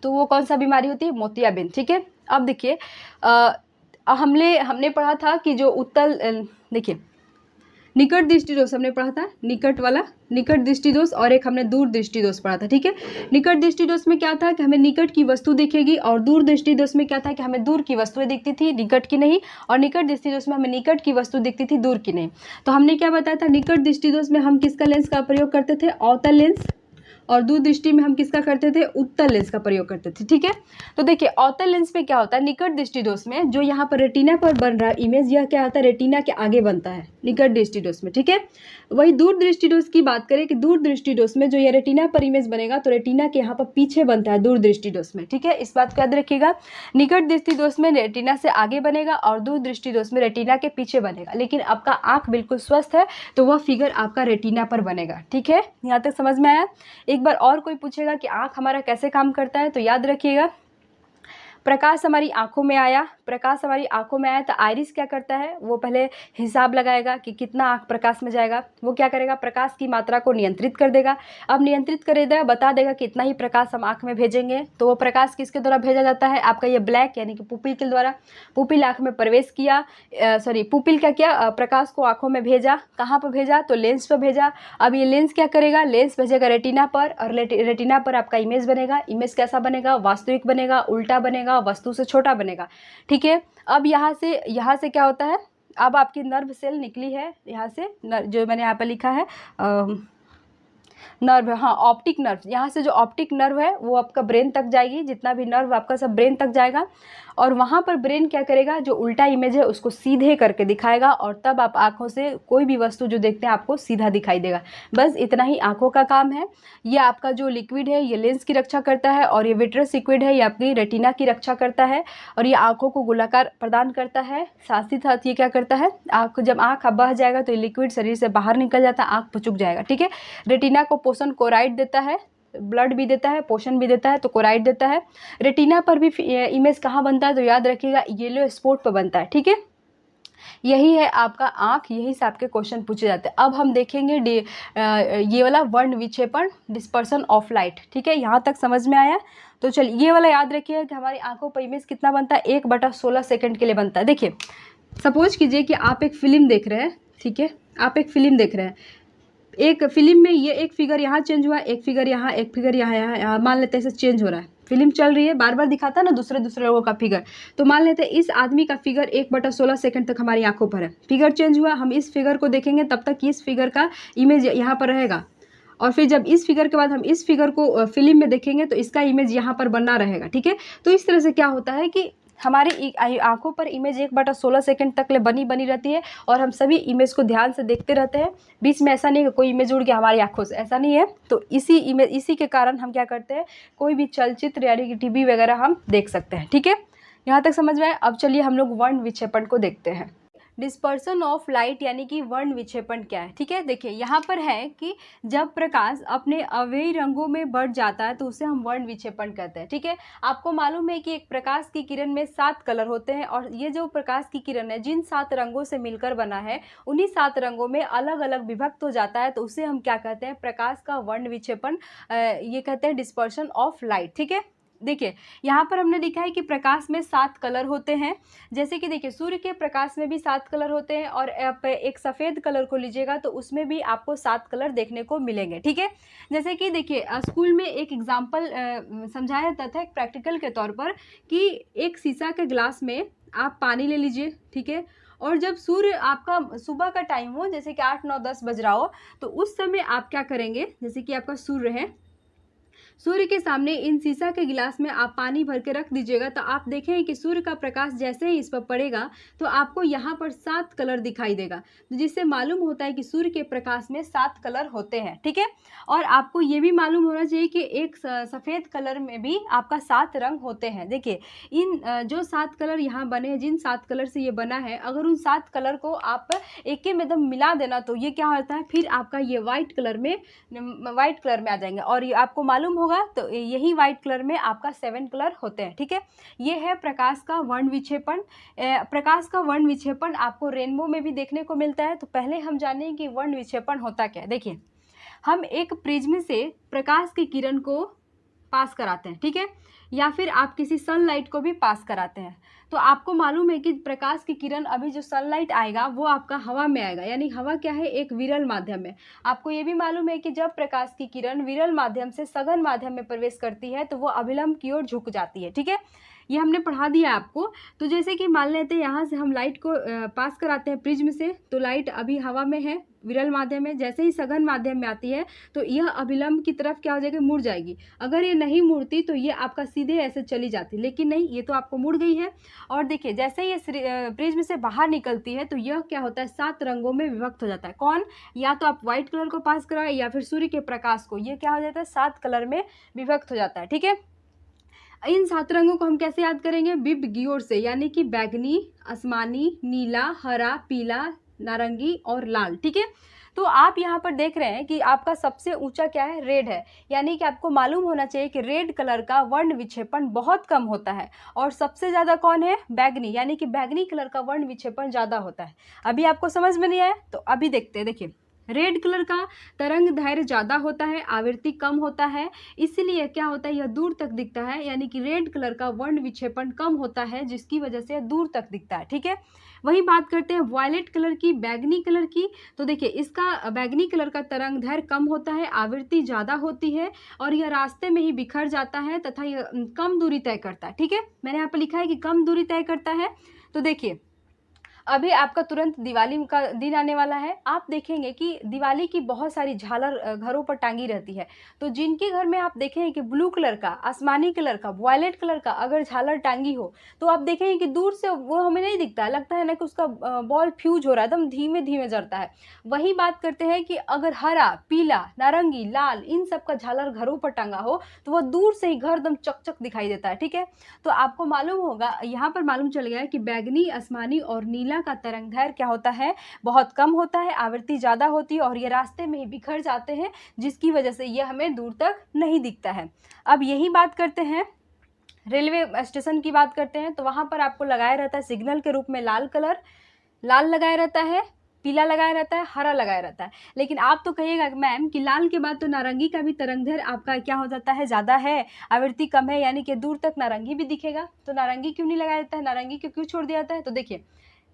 तो वो कौन सा बीमारी होती है, मोतियाबिंद। ठीक है, अब देखिए हमने पढ़ा था कि जो देखिए निकट दृष्टि दोष हमने पढ़ा था, निकट दृष्टि दोष, और एक हमने दूर दृष्टि दोष पढ़ा था। ठीक है, निकट दृष्टि दोष में क्या था कि हमें निकट की वस्तु दिखेगी, और दूर दृष्टि दोष में क्या था कि हमें दूर की वस्तुएं दिखती थी, निकट की नहीं। और निकट दृष्टि दोष में हमें निकट की वस्तु दिखती थी, दूर की नहीं। तो हमने क्या बताया था, निकट दृष्टि दोष में हम किसका लेंस का प्रयोग करते थे, अवतल लेंस, और दूरदृष्टि में हम किसका करते थे, उत्तल लेंस का प्रयोग करते थे। ठीक है, तो देखिए अवतल लेंस में क्या होता है, निकट दृष्टि दोष में जो यहाँ पर रेटिना पर बन रहा है इमेज, यह क्या होता है, रेटिना के आगे बनता है निकट दृष्टि दोष में। ठीक है, वही दूर दृष्टि दोष की बात करें कि दूर दृष्टि दोष में जो ये रेटिना पर इमेज बनेगा तो रेटिना के यहाँ पर पीछे बनता है दूर दृष्टि दोष में। ठीक है, इस बात को याद रखिएगा, निकट दृष्टि दोष में रेटिना से आगे बनेगा और दूर दृष्टि दोष में रेटिना के पीछे बनेगा। लेकिन आपका आंख बिल्कुल स्वस्थ है तो वह फिगर आपका रेटिना पर बनेगा। ठीक है, यहाँ तक समझ में आया। एक बार और कोई पूछेगा कि आंख हमारा कैसे काम करता है, तो याद रखिएगा, प्रकाश हमारी आंखों में आया, प्रकाश हमारी आंखों में आया तो आइरिस क्या करता है, वो पहले हिसाब लगाएगा कि कितना आंख प्रकाश में जाएगा। वो क्या करेगा, प्रकाश की मात्रा को नियंत्रित कर देगा। अब नियंत्रित कर देगा, बता देगा कितना ही प्रकाश हम आंख में भेजेंगे। तो वो प्रकाश किसके द्वारा भेजा जाता है, आपका ये ब्लैक यानी कि पुपिल के द्वारा। पुपिल आंख में प्रवेश किया, पुपिल क्या किया, प्रकाश को आंखों में भेजा। कहाँ पर भेजा, तो लेंस पर भेजा। अब ये लेंस क्या करेगा, लेंस भेजेगा रेटिना पर और रेटिना पर आपका इमेज बनेगा। इमेज कैसा बनेगा, वास्तविक बनेगा, उल्टा बनेगा, वस्तु से छोटा बनेगा। ठीक है, अब यहाँ से क्या होता है, अब आपकी नर्व सेल निकली है यहाँ से, जो मैंने यहाँ पर लिखा है नर्व, हाँ ऑप्टिक नर्व, यहाँ से जो ऑप्टिक नर्व है वो आपका ब्रेन तक जाएगी, जितना भी नर्व आपका सब ब्रेन तक जाएगा। और वहाँ पर ब्रेन क्या करेगा, जो उल्टा इमेज है उसको सीधे करके दिखाएगा और तब आप आँखों से कोई भी वस्तु जो देखते हैं आपको सीधा दिखाई देगा। बस इतना ही आँखों का काम है। ये आपका जो लिक्विड है ये लेंस की रक्षा करता है और ये विट्रस लिक्विड है ये आपकी रेटिना की रक्षा करता है और ये आँखों को गोलाकार प्रदान करता है। साथ ही साथ ये क्या करता है, जब आँख बह जाएगा तो ये लिक्विड शरीर से बाहर निकल जाता है, आँख पुचुक जाएगा। ठीक है, रेटिना को पोषण कोराइड देता है, ब्लड भी देता है, पोषण भी देता है, तो कोराइड देता है। रेटिना पर भी इमेज कहाँ बनता है, तो याद रखिएगा येलो स्पॉट पर बनता है। ठीक है, यही है आपका आँख, यही से आपके क्वेश्चन पूछे जाते हैं। अब हम देखेंगे ये वाला वर्ण विक्षेपण, डिस्पर्सन ऑफ लाइट। ठीक है, यहाँ तक समझ में आया। तो चलिए ये वाला याद रखिए कि हमारी आंखों पर इमेज कितना बनता है, 1/16 सेकंड के लिए बनता है। देखिए सपोज कीजिए कि आप एक फिल्म देख रहे हैं। ठीक है, आप एक फिल्म देख रहे हैं, एक फिल्म में ये एक फिगर यहाँ चेंज हुआ, एक फिगर यहाँ, एक फिगर यहाँ मान लेते हैं ऐसे चेंज हो रहा है। फिल्म चल रही है, बार बार दिखाता है ना दूसरे लोगों का फिगर। तो मान लेते हैं इस आदमी का फिगर 1/16 सेकंड तक हमारी आंखों पर है। फिगर चेंज हुआ, हम इस फिगर को देखेंगे तब तक इस फिगर का इमेज यहाँ पर रहेगा और फिर जब इस फिगर के बाद हम इस फिगर को फिल्म में देखेंगे तो इसका इमेज यहाँ पर बना रहेगा। ठीक है, तो इस तरह से क्या होता है कि हमारी आंखों पर इमेज 1/16 सेकंड तक ले बनी रहती है और हम सभी इमेज को ध्यान से देखते रहते हैं। बीच में ऐसा नहीं है कोई इमेज उड़ गया हमारी आंखों से, ऐसा नहीं है। तो इसी के कारण हम क्या करते हैं, कोई भी चलचित्र यानी कि टीवी वगैरह हम देख सकते हैं। ठीक है, यहाँ तक समझ में आया। अब चलिए हम लोग वर्ण विक्षेपण को देखते हैं। डिस्पर्सन ऑफ लाइट यानी कि वर्ण विक्षेपण क्या है। ठीक है, देखिए यहाँ पर है कि जब प्रकाश अपने अवयवी रंगों में बढ़ जाता है तो उसे हम वर्ण विक्षेपण कहते हैं। ठीक है, आपको मालूम है कि एक प्रकाश की किरण में 7 कलर होते हैं और ये जो प्रकाश की किरण है जिन 7 रंगों से मिलकर बना है उन्हीं 7 रंगों में अलग अलग विभक्त हो जाता है, तो उसे हम क्या कहते हैं, प्रकाश का वर्ण विक्षेपण, ये कहते हैं डिस्पर्सन ऑफ लाइट। ठीक है, देखिए यहाँ पर हमने लिखा है कि प्रकाश में 7 कलर होते हैं। जैसे कि देखिए सूर्य के प्रकाश में भी 7 कलर होते हैं और आप एक सफ़ेद कलर को लीजिएगा तो उसमें भी आपको 7 कलर देखने को मिलेंगे। ठीक है, जैसे कि देखिए स्कूल में एक एग्जाम्पल समझाया जाता था एक प्रैक्टिकल के तौर पर कि एक शीशा के ग्लास में आप पानी ले लीजिए। ठीक है, और जब सूर्य आपका सुबह का टाइम हो, जैसे कि 8, 9, 10 बज रहा हो, तो उस समय आप क्या करेंगे, जैसे कि आपका सूर्य है, सूर्य के सामने इन शीशा के गिलास में आप पानी भर के रख दीजिएगा तो आप देखें कि सूर्य का प्रकाश जैसे ही इस पर पड़ेगा तो आपको यहाँ पर 7 कलर दिखाई देगा, तो जिससे मालूम होता है कि सूर्य के प्रकाश में 7 कलर होते हैं। ठीक है, और आपको ये भी मालूम होना चाहिए कि एक सफ़ेद कलर में भी आपका 7 रंग होते हैं। देखिए इन जो 7 कलर यहाँ बने हैं, जिन 7 कलर से ये बना है, अगर उन 7 कलर को आप एक में एकदम मिला देना तो ये क्या होता है, फिर आपका ये वाइट कलर में आ जाएंगे और ये आपको मालूम होगा तो यही वाइट कलर में आपका 7 कलर होते हैं। ठीक है, ये है प्रकाश का वर्ण विक्षेपण। प्रकाश का वर्ण विक्षेपण आपको रेनबो में भी देखने को मिलता है। तो पहले हम जानें कि वर्ण विक्षेपण होता क्या है। देखिए हम एक प्रिज्म से प्रकाश की किरण को पास कराते हैं। ठीक है, या फिर आप किसी सनलाइट को भी पास कराते हैं, तो आपको मालूम है कि प्रकाश की किरण अभी जो सनलाइट आएगा वो आपका हवा में आएगा, यानी हवा क्या है, एक विरल माध्यम है। आपको ये भी मालूम है कि जब प्रकाश की किरण विरल माध्यम से सघन माध्यम में प्रवेश करती है तो वो अभिलंब की ओर झुक जाती है। ठीक है, ये हमने पढ़ा दिया आपको। तो जैसे कि मान लेते हैं यहाँ से हम लाइट को पास कराते हैं प्रिज्म से, तो लाइट अभी हवा में है, विरल माध्यम में, जैसे ही सघन माध्यम में आती है तो यह अभिलंब की तरफ क्या हो जाएगी, मुड़ जाएगी। अगर ये नहीं मुड़ती तो ये आपका सीधे ऐसे चली जाती, लेकिन नहीं, ये तो आपको मुड़ गई है। और देखिए जैसे ही ये प्रिज्म से बाहर निकलती है तो यह क्या होता है, 7 रंगों में विभक्त हो जाता है। कौन, या तो आप व्हाइट कलर को पास कराए या फिर सूर्य के प्रकाश को, ये क्या हो जाता है, 7 कलर में विभक्त हो जाता है। ठीक है, इन 7 रंगों को हम कैसे याद करेंगे, विबग्योर से, यानी कि बैगनी, आसमानी, नीला, हरा, पीला, नारंगी और लाल। ठीक है, तो आप यहाँ पर देख रहे हैं कि आपका सबसे ऊंचा क्या है, रेड है, यानी कि आपको मालूम होना चाहिए कि रेड कलर का वर्ण विक्षेपण बहुत कम होता है। और सबसे ज़्यादा कौन है, बैगनी, यानी कि बैगनी कलर का वर्ण विक्षेपण ज़्यादा होता है। अभी आपको समझ में नहीं आया तो अभी देखते हैं। देखिए रेड कलर का तरंग दैर्घ्य ज़्यादा होता है, आवृत्ति कम होता है, इसलिए क्या होता है, यह दूर तक दिखता है, यानी कि रेड कलर का वर्ण विक्षेपण कम होता है, जिसकी वजह से यह दूर तक दिखता है। ठीक है, वही बात करते हैं वायलेट कलर की, बैगनी कलर की। तो देखिए इसका बैगनी कलर का तरंग दैर्घ्य कम होता है, आवृत्ति ज़्यादा होती है और यह रास्ते में ही बिखर जाता है तथा यह कम दूरी तय करता है। ठीक है, मैंने यहाँ पर लिखा है कि कम दूरी तय करता है। तो देखिए अभी आपका तुरंत दिवाली का दिन आने वाला है, आप देखेंगे कि दिवाली की बहुत सारी झालर घरों पर टांगी रहती है। तो जिनके घर में आप देखेंगे कि ब्लू कलर का, आसमानी कलर का, वायलेट कलर का अगर झालर टांगी हो तो आप देखेंगे कि दूर से वो हमें नहीं दिखता है, लगता है ना कि उसका बॉल फ्यूज हो रहा है, एकदम धीमे धीमे जलता है। वही बात करते हैं कि अगर हरा, पीला, नारंगी, लाल इन सब का झालर घरों पर टांगा हो तो वह दूर से ही घर एकदम चकचक दिखाई देता है। ठीक है, तो आपको मालूम होगा, यहाँ पर मालूम चल गया है कि बैगनी, आसमानी और नीला का तरंग दैर्घ्य क्या होता है, बहुत कम होता है, आवृत्ति ज़्यादा होती है और ये रास्ते में ही बिखर जाते हैं, जिसकी वजह से ये हमें दूर तक नहीं दिखता है। अब यही बात करते हैं रेलवे स्टेशन की बात करते हैं, तो वहाँ पर आपको लगाया रहता है सिग्नल के रूप में लाल कलर, लाल लगाया रहता है, पीला लगाया रहता है, हरा लगाया रहता है। लेकिन आप तो कहिएगा मैम कि लाल के बाद तो नारंगी का भी तरंग दैर्घ्य आपका क्या हो जाता है, ज़्यादा है, आवृत्ति कम है, यानी कि दूर तक नारंगी भी दिखेगा, तो नारंगी क्यों नहीं लगाया जाता है, नारंगी क्यों छोड़ दिया जाता है। तो देखिए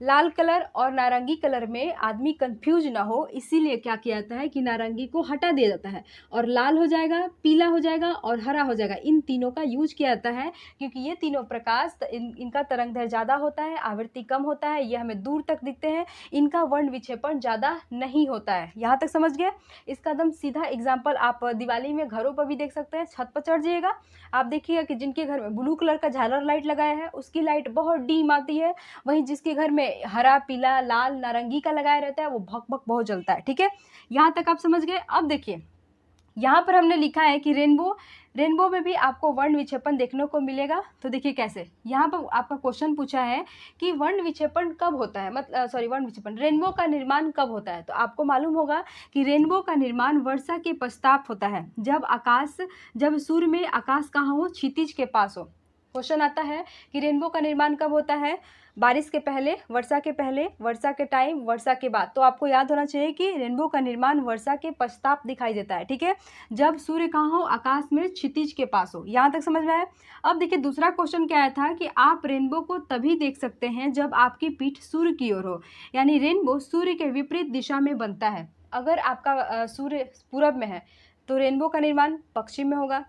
लाल कलर और नारंगी कलर में आदमी कंफ्यूज ना हो, इसीलिए क्या किया जाता है कि नारंगी को हटा दिया जाता है और लाल हो जाएगा, पीला हो जाएगा और हरा हो जाएगा। इन तीनों का यूज किया जाता है क्योंकि ये तीनों प्रकाश इनका तरंग दैर्घ्य ज़्यादा होता है, आवृत्ति कम होता है, ये हमें दूर तक दिखते हैं, इनका वर्ण विक्षेपण ज़्यादा नहीं होता है। यहाँ तक समझ गए। इसका एकदम सीधा एग्जाम्पल आप दिवाली में घरों पर भी देख सकते हैं। छत पर चढ़ जाइएगा, आप देखिएगा कि जिनके घर में ब्लू कलर का झालर लाइट लगाया है उसकी लाइट बहुत डीम आती है, वहीं जिसके घर में हरा, पीला, लाल, नारंगी का लगाया रहता है वो भक भक बहुत जलता है। ठीक है, यहाँ तक आप समझ गए। अब देखिए यहाँ पर हमने लिखा है कि रेनबो में भी आपको वर्ण विक्षेपण देखने को मिलेगा। तो देखिए कैसे, यहाँ पर आपका क्वेश्चन पूछा है कि वर्ण विक्षेपण कब होता है, वर्ण विक्षेपण, रेनबो का निर्माण कब होता है। तो आपको मालूम होगा कि रेनबो का निर्माण वर्षा के पश्चात होता है, जब सूर्य में आकाश कहाँ हो, क्षितिज के पास हो। क्वेश्चन आता है कि रेनबो का निर्माण कब होता है, बारिश के पहले, वर्षा के पहले, वर्षा के टाइम, वर्षा के बाद। तो आपको याद होना चाहिए कि रेनबो का निर्माण वर्षा के पश्चात दिखाई देता है। ठीक है, जब सूर्य कहाँ हो, आकाश में क्षितिज के पास हो। यहाँ तक समझ में आया। अब देखिए दूसरा क्वेश्चन क्या आया था कि आप रेनबो को तभी देख सकते हैं जब आपकी पीठ सूर्य की ओर हो, यानी रेनबो सूर्य के विपरीत दिशा में बनता है। अगर आपका सूर्य पूरब में है तो रेनबो का निर्माण पश्चिम में होगा,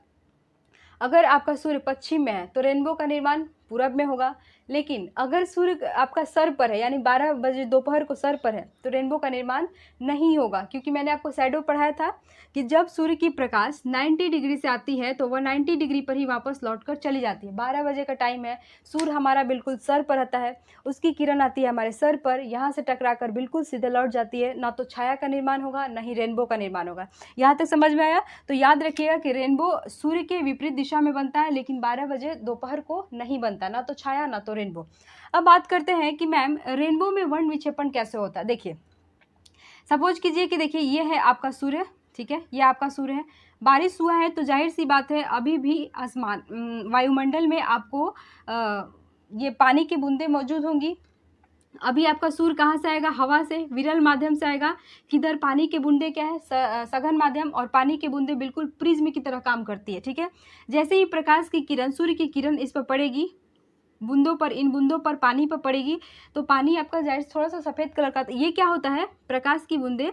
अगर आपका सूर्य पश्चिम में है तो रेनबो का निर्माण पूरब में होगा। लेकिन अगर सूर्य आपका सर पर है, यानी 12 बजे दोपहर को सर पर है, तो रेनबो का निर्माण नहीं होगा, क्योंकि मैंने आपको शैडो पढ़ाया था कि जब सूर्य की प्रकाश 90 डिग्री से आती है तो वह 90 डिग्री पर ही वापस लौटकर चली जाती है। 12 बजे का टाइम है, सूर्य हमारा बिल्कुल सर पर रहता है, उसकी किरण आती है हमारे सर पर, यहाँ से टकराकर बिल्कुल सीधे लौट जाती है, ना तो छाया का निर्माण होगा ना ही रेनबो का निर्माण होगा। यहाँ तक समझ में आया। तो याद रखिएगा कि रेनबो सूर्य के विपरीत दिशा में बनता है, लेकिन 12 बजे दोपहर को नहीं बनता, ना तो छाया ना तो रेनबो। अब बात करते हैं कि मैम रेनबो में वर्ण विक्षेपण कैसे होता है। देखिए सपोज कीजिए कि देखिए ये है आपका सूर्य, ठीक है, ये आपका सूर्य है, बारिश हुआ है तो जाहिर सी बात है अभी भी आसमान वायुमंडल में आपको ये पानी की बूंदें मौजूद होंगी। अभी आपका सूर्य कहाँ से आएगा, हवा से, विरल माध्यम से आएगा। किधर पानी के बूंदे क्या है, सघन माध्यम, और पानी के बूंदे बिल्कुल प्रिज्म की तरह काम करती है। ठीक है, जैसे ही प्रकाश की किरण, सूर्य की किरण इस पर पड़ेगी, बूंदों पर, इन बूंदों पर पानी पर पड़ेगी, तो पानी आपका जाहिर थोड़ा सा सफ़ेद कलर का, ये क्या होता है, प्रकाश की बूंदें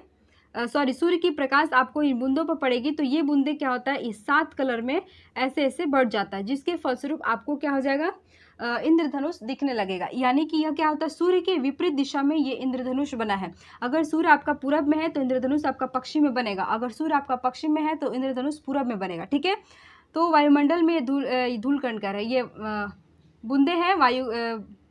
सॉरी सूर्य की प्रकाश आपको इन बूंदों पर पड़ेगी तो ये बूंदे क्या होता है इस 7 कलर में ऐसे ऐसे बढ़ जाता है, जिसके फलस्वरूप आपको क्या हो जाएगा इंद्रधनुष दिखने लगेगा। यानी कि यह क्या होता है सूर्य के विपरीत दिशा में ये इंद्रधनुष बना है। अगर सूर्य आपका पूरब में है तो इंद्रधनुष आपका पश्चिम में बनेगा, अगर सूर्य आपका पश्चिम में है तो इंद्रधनुष पूरब में बनेगा। ठीक है, तो वायुमंडल में धूलकण कह रहे हैं ये बूंदे हैं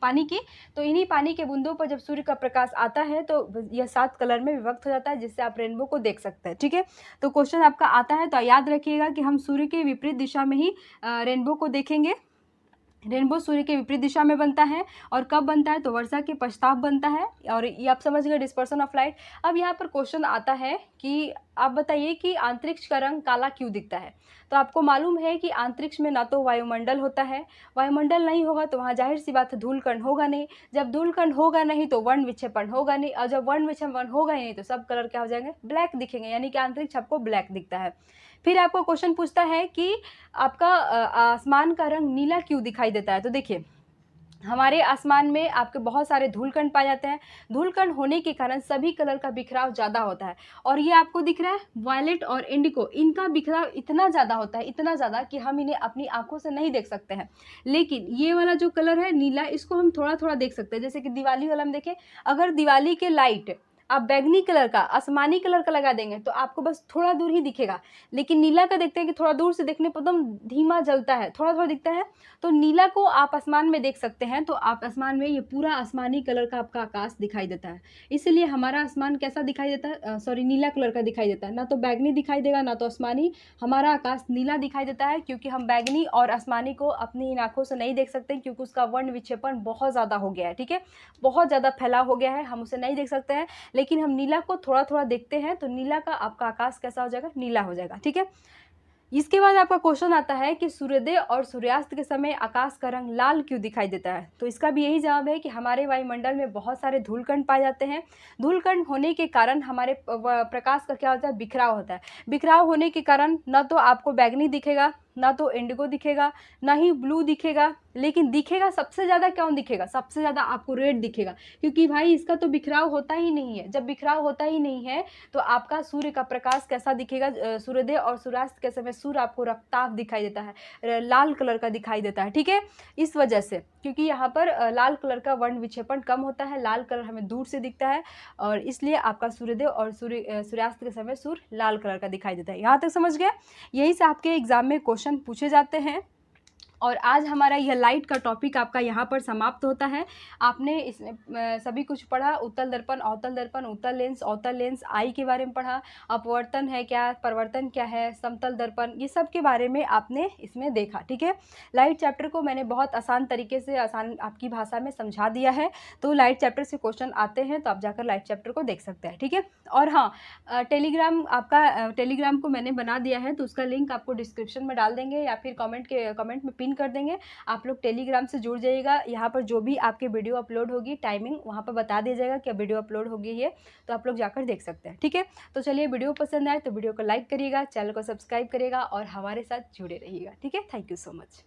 पानी की, तो इन्हीं पानी के बूंदों पर जब सूर्य का प्रकाश आता है तो यह 7 कलर में विभक्त हो जाता है, जिससे आप रेनबो को देख सकते हैं। ठीक है, तो क्वेश्चन आपका आता है तो याद रखिएगा कि हम सूर्य के विपरीत दिशा में ही रेनबो को देखेंगे। रेनबो सूर्य के विपरीत दिशा में बनता है और कब बनता है तो वर्षा के पश्चात बनता है, और ये आप समझ गए डिस्पर्सन ऑफ लाइट। अब यहाँ पर क्वेश्चन आता है कि आप बताइए कि अंतरिक्ष का रंग काला क्यों दिखता है। तो आपको मालूम है कि अंतरिक्ष में ना तो वायुमंडल होता है, वायुमंडल नहीं होगा तो वहाँ जाहिर सी बात है धूलकण होगा नहीं, जब धूलकण होगा नहीं तो वर्ण विक्षेपण होगा नहीं, और जब वर्ण विक्षेपण होगा ही नहीं तो सब कलर क्या हो जाएंगे ब्लैक दिखेंगे, यानी कि अंतरिक्ष आपको ब्लैक दिखता है। फिर आपको क्वेश्चन पूछता है कि आपका आसमान का रंग नीला क्यों दिखाई देता है। तो देखिए हमारे आसमान में आपके बहुत सारे धूलकण पाए जाते हैं, धूलकण होने के कारण सभी कलर का बिखराव ज़्यादा होता है, और ये आपको दिख रहा है वायलेट और इंडिको, इनका बिखराव इतना ज़्यादा होता है, इतना ज़्यादा कि हम इन्हें अपनी आंखों से नहीं देख सकते हैं। लेकिन ये वाला जो कलर है नीला, इसको हम थोड़ा थोड़ा देख सकते हैं। जैसे कि दिवाली वाला हम देखें, अगर दिवाली के लाइट आप बैंगनी कलर का आसमानी कलर का लगा देंगे तो आपको बस थोड़ा दूर ही दिखेगा, लेकिन नीला का देखते हैं कि थोड़ा दूर से देखने पर एकदम धीमा जलता है, थोड़ा थोड़ा दिखता है। तो नीला को आप आसमान में देख सकते हैं, तो आप आसमान में ये पूरा आसमानी कलर का आपका आकाश दिखाई देता है। इसलिए हमारा आसमान कैसा दिखाई देता है, सॉरी नीला कलर का दिखाई देता है, ना तो बैंगनी दिखाई देगा ना तो आसमानी, हमारा आकाश नीला दिखाई देता है, क्योंकि हम बैंगनी और आसमानी को अपनी इन आंखों से नहीं देख सकते, क्योंकि उसका वर्ण विक्षेपण बहुत ज़्यादा हो गया है। ठीक है, बहुत ज़्यादा फैलाव हो गया है, हम उसे नहीं देख सकते हैं। लेकिन हम नीला को थोड़ा थोड़ा देखते हैं, तो नीला का आपका आकाश कैसा हो जाएगा, नीला हो जाएगा। ठीक है, इसके बाद आपका क्वेश्चन आता है कि सूर्योदय और सूर्यास्त के समय आकाश का रंग लाल क्यों दिखाई देता है। तो इसका भी यही जवाब है कि हमारे वायुमंडल में बहुत सारे धूलकण पाए जाते हैं, धूलकण होने के कारण हमारे प्रकाश का क्या होता है, बिखराव होता है। बिखराव होने के कारण न तो आपको बैंगनी दिखेगा, ना तो इंडिगो दिखेगा, ना ही ब्लू दिखेगा, लेकिन दिखेगा सबसे ज़्यादा कौन दिखेगा, सबसे ज़्यादा आपको रेड दिखेगा, क्योंकि भाई इसका तो बिखराव होता ही नहीं है। जब बिखराव होता ही नहीं है तो आपका सूर्य का प्रकाश कैसा दिखेगा, सूर्योदय और सूर्यास्त के समय सूर्य आपको रक्ताभ दिखाई देता है, लाल कलर का दिखाई देता है। ठीक है, इस वजह से, क्योंकि यहाँ पर लाल कलर का वर्ण विक्षेपण कम होता है, लाल कलर हमें दूर से दिखता है, और इसलिए आपका सूर्योदय और सूर्यास्त के समय सूर्य लाल कलर का दिखाई देता है। यहाँ तक समझ गए, यही से आपके एग्जाम में क्वेश्चन पूछे जाते हैं। और आज हमारा यह लाइट का टॉपिक आपका यहाँ पर समाप्त होता है। आपने इसमें सभी कुछ पढ़ा, उत्तल दर्पण, अवतल लेंस, आई के बारे में पढ़ा, अपवर्तन है क्या, परिवर्तन क्या है, समतल दर्पण, ये सब के बारे में आपने इसमें देखा। ठीक है, लाइट चैप्टर को मैंने बहुत आसान तरीके से, आसान आपकी भाषा में समझा दिया है। तो लाइट चैप्टर से क्वेश्चन आते हैं तो आप जाकर लाइट चैप्टर को देख सकते हैं। ठीक है, और हाँ, टेलीग्राम को मैंने बना दिया है, तो उसका लिंक आपको डिस्क्रिप्शन में डाल देंगे या फिर कमेंट में पिन कर देंगे। आप लोग टेलीग्राम से जुड़ जाइएगा। यहाँ पर जो भी आपके वीडियो अपलोड होगी, टाइमिंग वहाँ पर बता दिया जाएगा कि वीडियो अपलोड होगी है, तो आप लोग जाकर देख सकते हैं। ठीक है, तो चलिए, वीडियो पसंद आए तो वीडियो को लाइक करिएगा, चैनल को सब्सक्राइब करिएगा और हमारे साथ जुड़े रहिएगा। ठीक है, थैंक यू सो मच।